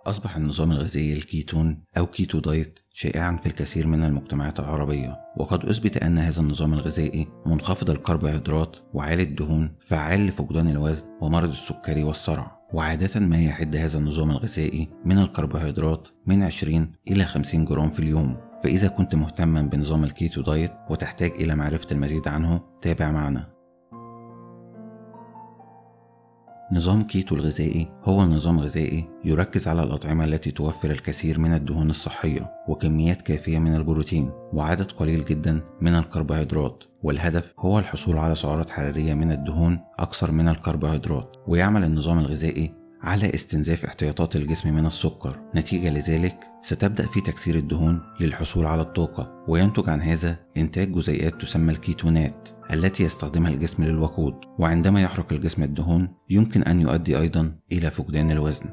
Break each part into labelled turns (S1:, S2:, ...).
S1: أصبح النظام الغذائي الكيتون أو كيتو دايت شائعا في الكثير من المجتمعات العربية، وقد أثبت أن هذا النظام الغذائي منخفض الكربوهيدرات وعالي الدهون فعال لفقدان الوزن ومرض السكري والصرع. وعادة ما يحد هذا النظام الغذائي من الكربوهيدرات من 20 إلى 50 جرام في اليوم. فإذا كنت مهتما بنظام الكيتو دايت وتحتاج إلى معرفة المزيد عنه تابع معنا. نظام كيتو الغذائي هو نظام غذائي يركز على الأطعمة التي توفر الكثير من الدهون الصحية وكميات كافية من البروتين وعدد قليل جدا من الكربوهيدرات، والهدف هو الحصول على سعرات حرارية من الدهون أكثر من الكربوهيدرات. ويعمل النظام الغذائي على استنزاف احتياطات الجسم من السكر، نتيجة لذلك ستبدأ في تكسير الدهون للحصول على الطاقة، وينتج عن هذا إنتاج جزيئات تسمى الكيتونات التي يستخدمها الجسم للوقود، وعندما يحرق الجسم الدهون يمكن أن يؤدي أيضا إلى فقدان الوزن.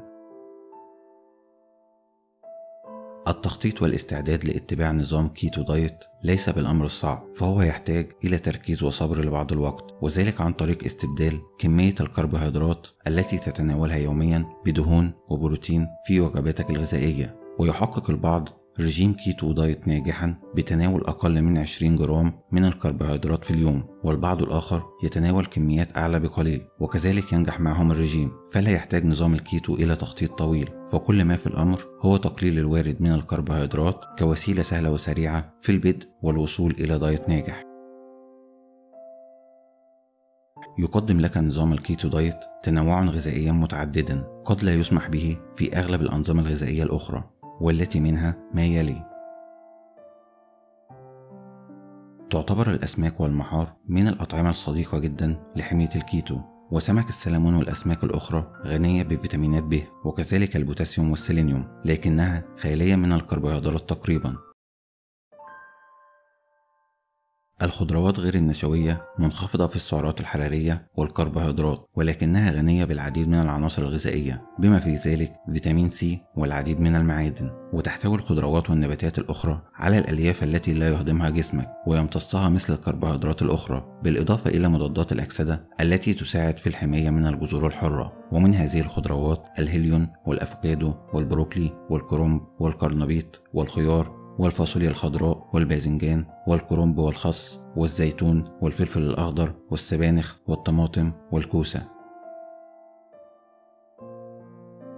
S1: التخطيط والاستعداد لاتباع نظام كيتو دايت ليس بالأمر الصعب، فهو يحتاج إلى تركيز وصبر لبعض الوقت، وذلك عن طريق استبدال كمية الكربوهيدرات التي تتناولها يوميا بدهون وبروتين في وجباتك الغذائية. ويحقق البعض رجيم كيتو دايت ناجحا بتناول أقل من 20 جرام من الكربوهيدرات في اليوم، والبعض الآخر يتناول كميات أعلى بقليل، وكذلك ينجح معهم الرجيم. فلا يحتاج نظام الكيتو إلى تخطيط طويل، فكل ما في الأمر هو تقليل الوارد من الكربوهيدرات كوسيلة سهلة وسريعة في البدء والوصول إلى دايت ناجح. يقدم لك نظام الكيتو دايت تنوعا غذائيا متعددا قد لا يسمح به في أغلب الأنظمة الغذائية الأخرى، والتي منها ما يلي. تعتبر الأسماك والمحار من الأطعمة الصديقة جدا لحمية الكيتو، وسمك السلمون والأسماك الأخرى غنية بفيتامينات ب وكذلك البوتاسيوم والسيلينيوم، لكنها خالية من الكربوهيدرات تقريبا. الخضروات غير النشوية منخفضة في السعرات الحرارية والكربوهيدرات، ولكنها غنية بالعديد من العناصر الغذائية بما في ذلك فيتامين سي والعديد من المعادن. وتحتوي الخضروات والنباتات الأخرى على الألياف التي لا يهضمها جسمك ويمتصها مثل الكربوهيدرات الأخرى، بالإضافة إلى مضادات الأكسدة التي تساعد في الحماية من الجذور الحرة. ومن هذه الخضروات الهيليون والأفوكادو والبروكلي والكرنب والقرنبيط والخيار والفاصوليا الخضراء والباذنجان والكرنب والخس والزيتون والفلفل الأخضر والسبانخ والطماطم والكوسة.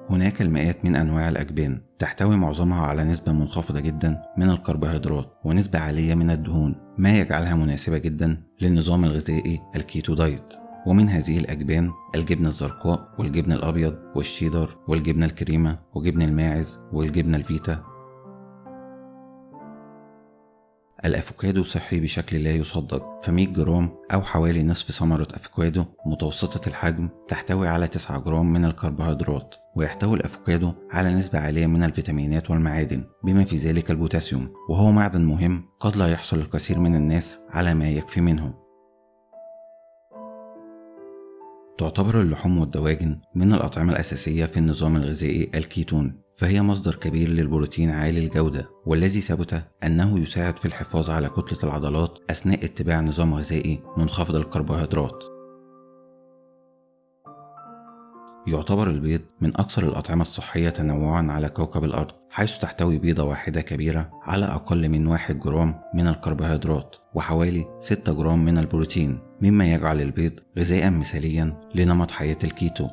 S1: هناك المئات من أنواع الأجبان تحتوي معظمها على نسبة منخفضة جدا من الكربوهيدرات ونسبة عالية من الدهون، ما يجعلها مناسبة جدا للنظام الغذائي الكيتو دايت. ومن هذه الأجبان الجبنة الزرقاء والجبن الأبيض والشيدر والجبنة الكريمة وجبن الماعز والجبنة الفيتا. الأفوكادو صحي بشكل لا يصدق، ف100 جرام أو حوالي نصف ثمرة أفوكادو متوسطة الحجم تحتوي على 9 جرام من الكربوهيدرات. ويحتوي الأفوكادو على نسبة عالية من الفيتامينات والمعادن بما في ذلك البوتاسيوم، وهو معدن مهم قد لا يحصل الكثير من الناس على ما يكفي منه. تعتبر اللحوم والدواجن من الأطعمة الأساسية في النظام الغذائي الكيتون، فهي مصدر كبير للبروتين عالي الجودة، والذي ثبت أنه يساعد في الحفاظ على كتلة العضلات أثناء اتباع نظام غذائي منخفض الكربوهيدرات. يعتبر البيض من أكثر الأطعمة الصحية تنوعا على كوكب الأرض، حيث تحتوي بيضة واحدة كبيرة على أقل من 1 جرام من الكربوهيدرات وحوالي 6 جرام من البروتين، مما يجعل البيض غذاء مثاليا لنمط حياة الكيتو.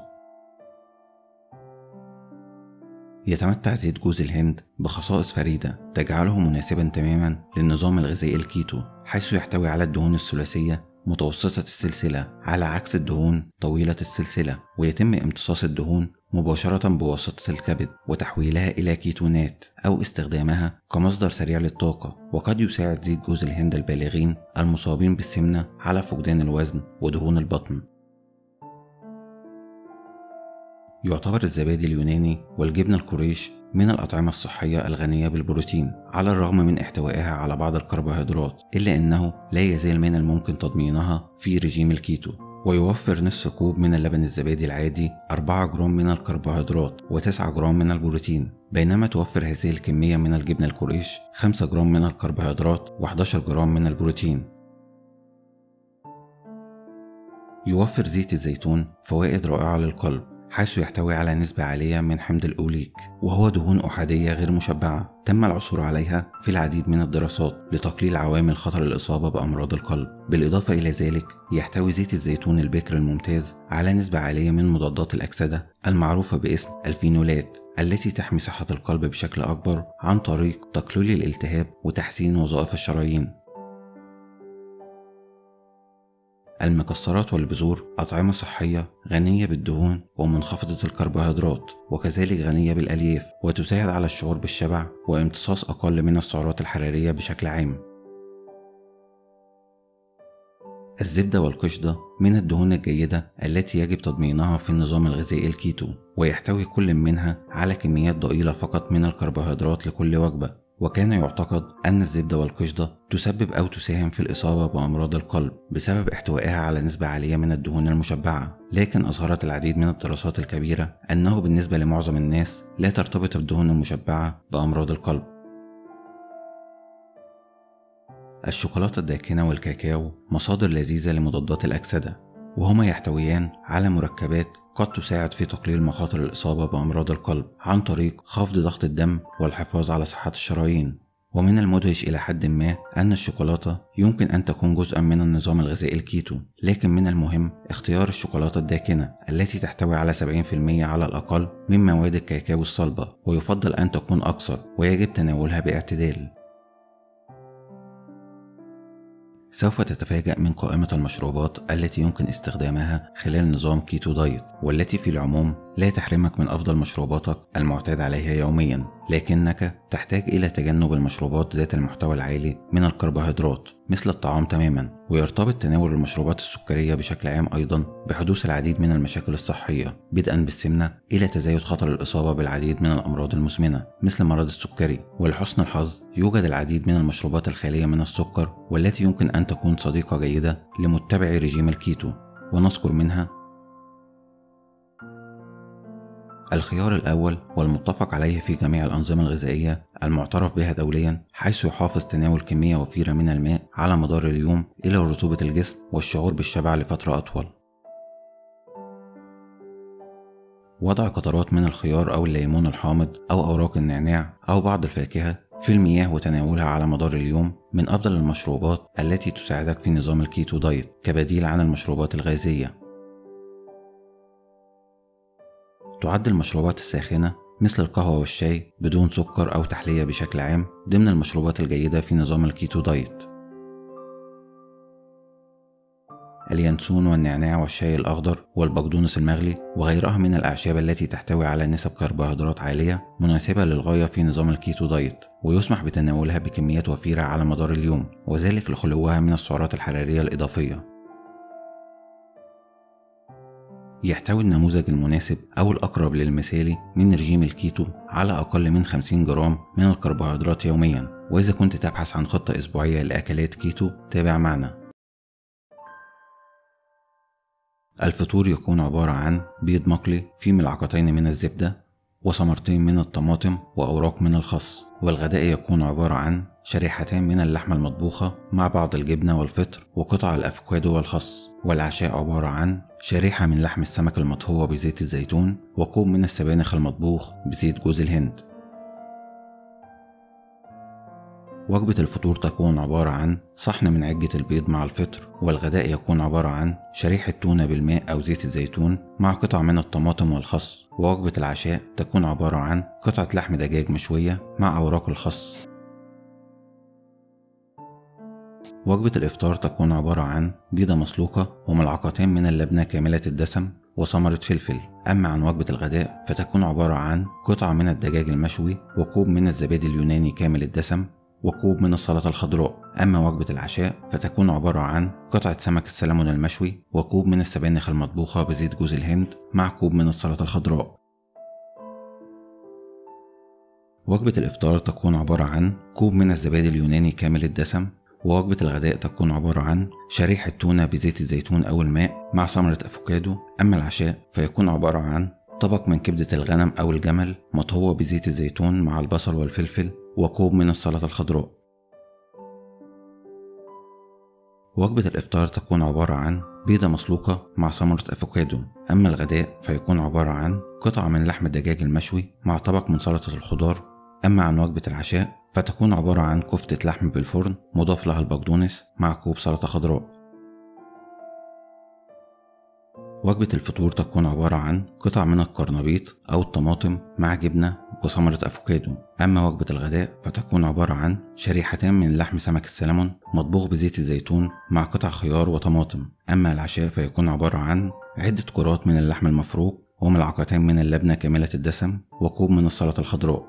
S1: يتمتع زيت جوز الهند بخصائص فريدة تجعله مناسبا تماما للنظام الغذائي الكيتو، حيث يحتوي على الدهون الثلاثية متوسطة السلسلة على عكس الدهون طويلة السلسلة، ويتم امتصاص الدهون مباشرة بواسطة الكبد وتحويلها إلى كيتونات أو استخدامها كمصدر سريع للطاقة. وقد يساعد زيت جوز الهند البالغين المصابين بالسمنة على فقدان الوزن ودهون البطن. يعتبر الزبادي اليوناني والجبنة القريش من الأطعمة الصحية الغنية بالبروتين على الرغم من احتوائها على بعض الكربوهيدرات، إلا أنه لا يزال من الممكن تضمينها في رجيم الكيتو. ويوفر نصف كوب من اللبن الزبادي العادي 4 جرام من الكربوهيدرات و9 جرام من البروتين، بينما توفر هذه الكمية من الجبنة القريش 5 جرام من الكربوهيدرات و11 جرام من البروتين. يوفر زيت الزيتون فوائد رائعة للقلب، حيث يحتوي على نسبة عالية من حمض الأوليك، وهو دهون أحادية غير مشبعة تم العثور عليها في العديد من الدراسات لتقليل عوامل خطر الإصابة بأمراض القلب. بالإضافة إلى ذلك يحتوي زيت الزيتون البكر الممتاز على نسبة عالية من مضادات الأكسدة المعروفة باسم الفينولات، التي تحمي صحة القلب بشكل أكبر عن طريق تقليل الالتهاب وتحسين وظائف الشرايين. المكسرات والبذور أطعمة صحية غنية بالدهون ومنخفضة الكربوهيدرات، وكذلك غنية بالألياف، وتساعد على الشعور بالشبع وامتصاص أقل من السعرات الحرارية بشكل عام. الزبدة والقشدة من الدهون الجيدة التي يجب تضمينها في النظام الغذائي الكيتو، ويحتوي كل منها على كميات ضئيلة فقط من الكربوهيدرات لكل وجبة. وكان يعتقد أن الزبدة والقشدة تسبب أو تساهم في الإصابة بأمراض القلب بسبب احتوائها على نسبة عالية من الدهون المشبعة، لكن أظهرت العديد من الدراسات الكبيرة أنه بالنسبة لمعظم الناس لا ترتبط الدهون المشبعة بأمراض القلب. الشوكولاتة الداكنة والكاكاو مصادر لذيذة لمضادات الأكسدة، وهما يحتويان على مركبات قد تساعد في تقليل مخاطر الإصابة بأمراض القلب عن طريق خفض ضغط الدم والحفاظ على صحة الشرايين. ومن المدهش إلى حد ما أن الشوكولاتة يمكن أن تكون جزءا من النظام الغذائي الكيتو، لكن من المهم اختيار الشوكولاتة الداكنة التي تحتوي على 70% على الأقل من مواد الكاكاو الصلبة، ويفضل أن تكون أكثر، ويجب تناولها باعتدال. سوف تتفاجأ من قائمة المشروبات التي يمكن استخدامها خلال نظام كيتو دايت، والتي في العموم لا تحرمك من أفضل مشروباتك المعتاد عليها يوميا، لكنك تحتاج إلى تجنب المشروبات ذات المحتوى العالي من الكربوهيدرات مثل الطعام تماما. ويرتبط تناول المشروبات السكرية بشكل عام أيضا بحدوث العديد من المشاكل الصحية، بدءا بالسمنة إلى تزايد خطر الإصابة بالعديد من الأمراض المزمنة مثل مرض السكري. ولحسن الحظ يوجد العديد من المشروبات الخالية من السكر والتي يمكن أن تكون صديقة جيدة لمتبعي رجيم الكيتو، ونذكر منها الخيار الأول والمتفق عليه في جميع الأنظمة الغذائية المعترف بها دوليا، حيث يحافظ تناول كمية وفيرة من الماء على مدار اليوم إلى رطوبة الجسم والشعور بالشبع لفترة أطول. وضع قطرات من الخيار أو الليمون الحامض أو أوراق النعناع أو بعض الفاكهة في المياه وتناولها على مدار اليوم من أفضل المشروبات التي تساعدك في نظام الكيتو دايت كبديل عن المشروبات الغازية. تعد المشروبات الساخنة مثل القهوة والشاي بدون سكر أو تحلية بشكل عام ضمن المشروبات الجيدة في نظام الكيتو دايت. اليانسون والنعناع والشاي الأخضر والبقدونس المغلي وغيرها من الأعشاب التي تحتوي على نسب كربوهيدرات عالية مناسبة للغاية في نظام الكيتو دايت، ويسمح بتناولها بكميات وفيرة على مدار اليوم، وذلك لخلوها من السعرات الحرارية الإضافية. يحتوي النموذج المناسب أو الأقرب للمثالي من رجيم الكيتو على أقل من 50 جرام من الكربوهيدرات يوميا، وإذا كنت تبحث عن خطة أسبوعية لأكلات كيتو تابع معنا. الفطور يكون عبارة عن بيض مقلي في ملعقتين من الزبدة وثمرتين من الطماطم وأوراق من الخس. والغداء يكون عبارة عن شريحتان من اللحمة المطبوخة مع بعض الجبنة والفطر وقطع الأفوكادو والخس. والعشاء عبارة عن شريحة من لحم السمك المطهوة بزيت الزيتون وكوب من السبانخ المطبوخ بزيت جوز الهند. وجبة الفطور تكون عبارة عن صحن من عجة البيض مع الفطر. والغداء يكون عبارة عن شريحة تونة بالماء أو زيت الزيتون مع قطع من الطماطم والخس. ووجبة العشاء تكون عبارة عن قطعة لحم دجاج مشوية مع أوراق الخس. وجبة الإفطار تكون عبارة عن بيضة مسلوقة وملعقتين من اللبنة كاملة الدسم وثمرة فلفل. أما عن وجبة الغداء فتكون عبارة عن قطعة من الدجاج المشوي وكوب من الزبادي اليوناني كامل الدسم وكوب من السلطة الخضراء. أما وجبة العشاء فتكون عبارة عن قطعة سمك السلمون المشوي وكوب من السبانخ المطبوخة بزيت جوز الهند مع كوب من السلطة الخضراء. وجبة الإفطار تكون عبارة عن كوب من الزبادي اليوناني كامل الدسم. ووجبة الغداء تكون عبارة عن شريحة تونة بزيت الزيتون أو الماء مع ثمرة أفوكادو. أما العشاء فيكون عبارة عن طبق من كبدة الغنم أو الجمل مطهوة بزيت الزيتون مع البصل والفلفل وكوب من السلطة الخضراء. وجبة الإفطار تكون عبارة عن بيضة مسلوقة مع ثمرة أفوكادو. أما الغداء فيكون عبارة عن قطعة من لحم الدجاج المشوي مع طبق من سلطة الخضار. أما عن وجبة العشاء فتكون عبارة عن كفتة لحم بالفرن مضاف لها البقدونس مع كوب سلطة خضراء. وجبة الفطور تكون عبارة عن قطع من القرنبيط أو الطماطم مع جبنة وثمرة أفوكادو. أما وجبة الغداء فتكون عبارة عن شريحتان من لحم سمك السلمون مطبوخ بزيت الزيتون مع قطع خيار وطماطم. أما العشاء فيكون عبارة عن عدة كرات من اللحم المفروم وملعقتين من اللبنة كاملة الدسم وكوب من السلطة الخضراء.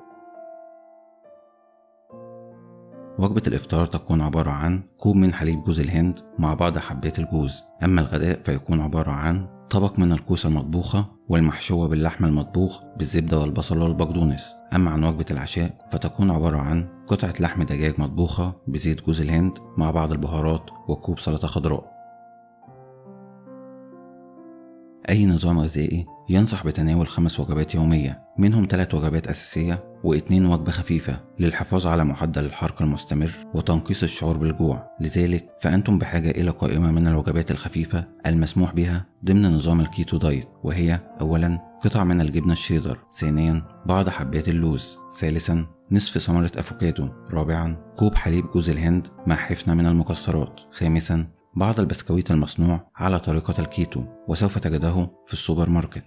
S1: وجبة الإفطار تكون عبارة عن كوب من حليب جوز الهند مع بعض حبات الجوز. أما الغداء فيكون عبارة عن طبق من الكوسة المطبوخة والمحشوة باللحم المطبوخ بالزبدة والبصل والبقدونس. أما عن وجبة العشاء فتكون عبارة عن قطعة لحم دجاج مطبوخة بزيت جوز الهند مع بعض البهارات وكوب سلطة خضراء. أي نظام غذائي ينصح بتناول 5 وجبات يومية، منهم 3 وجبات أساسية و2 وجبة خفيفة للحفاظ على معدل الحرق المستمر وتنقيص الشعور بالجوع. لذلك فأنتم بحاجة إلى قائمة من الوجبات الخفيفة المسموح بها ضمن نظام الكيتو دايت، وهي أولا قطع من الجبنة الشيدر، ثانيا بعض حبات اللوز، ثالثا نصف ثمرة أفوكادو، رابعا كوب حليب جوز الهند مع حفنة من المكسرات، خامسا بعض البسكويت المصنوع على طريقة الكيتو وسوف تجده في السوبر ماركت.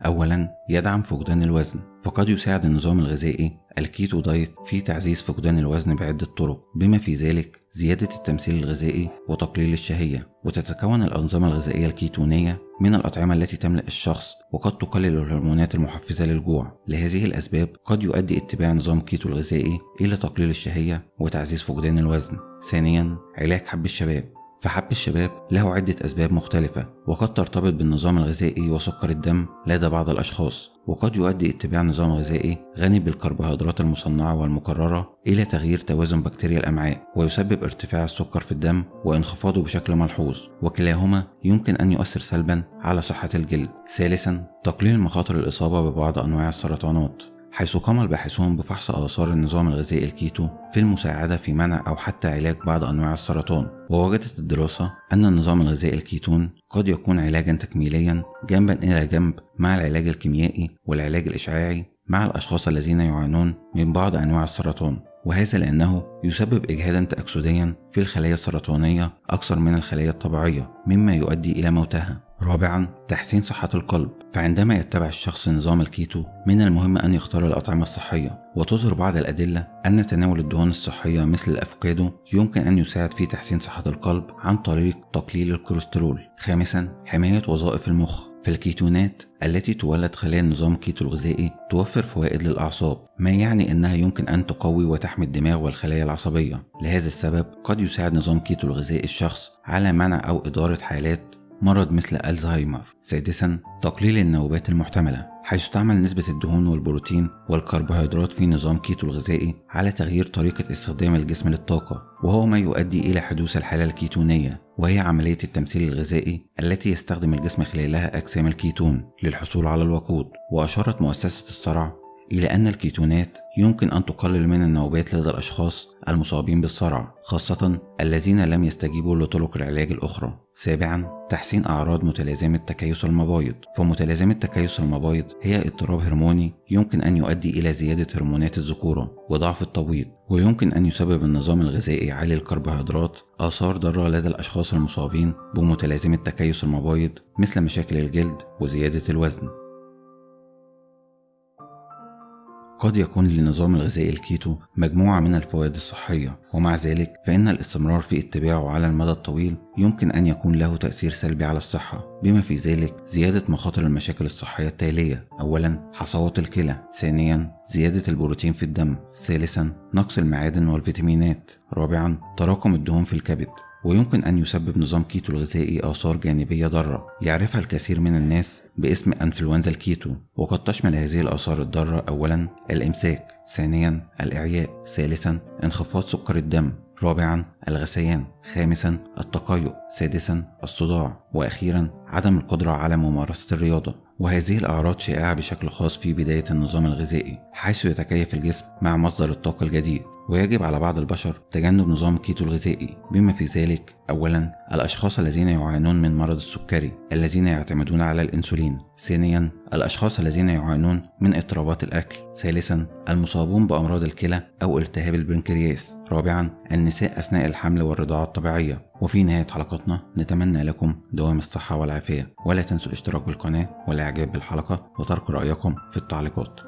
S1: أولا يدعم فقدان الوزن، فقد يساعد النظام الغذائي الكيتو دايت في تعزيز فقدان الوزن بعدة طرق، بما في ذلك زيادة التمثيل الغذائي وتقليل الشهية. وتتكون الأنظمة الغذائية الكيتونية من الأطعمة التي تملأ الشخص وقد تقلل الهرمونات المحفزة للجوع. لهذه الأسباب قد يؤدي اتباع نظام كيتو الغذائي إلى تقليل الشهية وتعزيز فقدان الوزن. ثانيا علاج حب الشباب، فحب الشباب له عدة أسباب مختلفة وقد ترتبط بالنظام الغذائي وسكر الدم لدى بعض الأشخاص، وقد يؤدي اتباع نظام غذائي غني بالكربوهيدرات المصنعة والمكررة إلى تغيير توازن بكتيريا الأمعاء ويسبب ارتفاع السكر في الدم وانخفاضه بشكل ملحوظ، وكلاهما يمكن أن يؤثر سلبا على صحة الجلد. ثالثا تقليل مخاطر الإصابة ببعض أنواع السرطانات، حيث قام الباحثون بفحص آثار النظام الغذائي الكيتو في المساعدة في منع أو حتى علاج بعض أنواع السرطان. ووجدت الدراسة أن النظام الغذائي الكيتون قد يكون علاجا تكميليا جنبا إلى جنب مع العلاج الكيميائي والعلاج الإشعاعي مع الأشخاص الذين يعانون من بعض أنواع السرطان، وهذا لأنه يسبب إجهادا تأكسديا في الخلايا السرطانية أكثر من الخلايا الطبيعية مما يؤدي إلى موتها. رابعا تحسين صحة القلب، فعندما يتبع الشخص نظام الكيتو من المهم أن يختار الأطعمة الصحية، وتظهر بعض الأدلة أن تناول الدهون الصحية مثل الأفوكادو يمكن أن يساعد في تحسين صحة القلب عن طريق تقليل الكوليسترول. خامسا حماية وظائف المخ، فالكيتونات التي تولد خلال نظام كيتو الغذائي توفر فوائد للأعصاب، ما يعني أنها يمكن أن تقوي وتحمي الدماغ والخلايا العصبية. لهذا السبب قد يساعد نظام كيتو الغذائي الشخص على منع أو إدارة حالات مرض مثل ألزهايمر. سادسا تقليل النوبات المحتملة، حيث تعمل نسبة الدهون والبروتين والكربوهيدرات في نظام كيتو الغذائي على تغيير طريقة استخدام الجسم للطاقة، وهو ما يؤدي إلى حدوث الحالة الكيتونية، وهي عملية التمثيل الغذائي التي يستخدم الجسم خلالها أجسام الكيتون للحصول على الوقود. وأشارت مؤسسة الصرع إلى أن الكيتونات يمكن أن تقلل من النوبات لدى الأشخاص المصابين بالصرع، خاصة الذين لم يستجيبوا لطرق العلاج الأخرى. سابعا تحسين أعراض متلازمة تكيس المبايض، فمتلازمة تكيس المبايض هي اضطراب هرموني يمكن أن يؤدي إلى زيادة هرمونات الذكورة وضعف التبويض، ويمكن أن يسبب النظام الغذائي عالي الكربوهيدرات آثار ضارة لدى الأشخاص المصابين بمتلازمة تكيس المبايض مثل مشاكل الجلد وزيادة الوزن. قد يكون للنظام الغذائي الكيتو مجموعة من الفوائد الصحية، ومع ذلك فإن الاستمرار في اتباعه على المدى الطويل يمكن أن يكون له تأثير سلبي على الصحة، بما في ذلك زيادة مخاطر المشاكل الصحية التالية: أولا حصوة الكلى، ثانيا زيادة البروتين في الدم، ثالثا نقص المعادن والفيتامينات، رابعا تراكم الدهون في الكبد. ويمكن أن يسبب نظام كيتو الغذائي آثار جانبية ضارة يعرفها الكثير من الناس باسم أنفلونزا الكيتو، وقد تشمل هذه الآثار الضارة أولا الإمساك، ثانيا الإعياء، ثالثا انخفاض سكر الدم، رابعا الغثيان. خامسا التقيؤ. سادسا الصداع. وأخيرا عدم القدرة على ممارسة الرياضة. وهذه الأعراض شائعة بشكل خاص في بداية النظام الغذائي، حيث يتكيف الجسم مع مصدر الطاقة الجديد. ويجب على بعض البشر تجنب نظام الكيتو الغذائي، بما في ذلك أولا الأشخاص الذين يعانون من مرض السكري الذين يعتمدون على الأنسولين. ثانيا الأشخاص الذين يعانون من اضطرابات الأكل. ثالثا المصابون بأمراض الكلى أو التهاب البنكرياس. رابعا النساء أثناء الحمل والرضاعة الطبيعية. وفي نهاية حلقتنا نتمنى لكم دوام الصحة والعافية، ولا تنسوا الاشتراك بالقناة والإعجاب بالحلقة وترك رأيكم في التعليقات.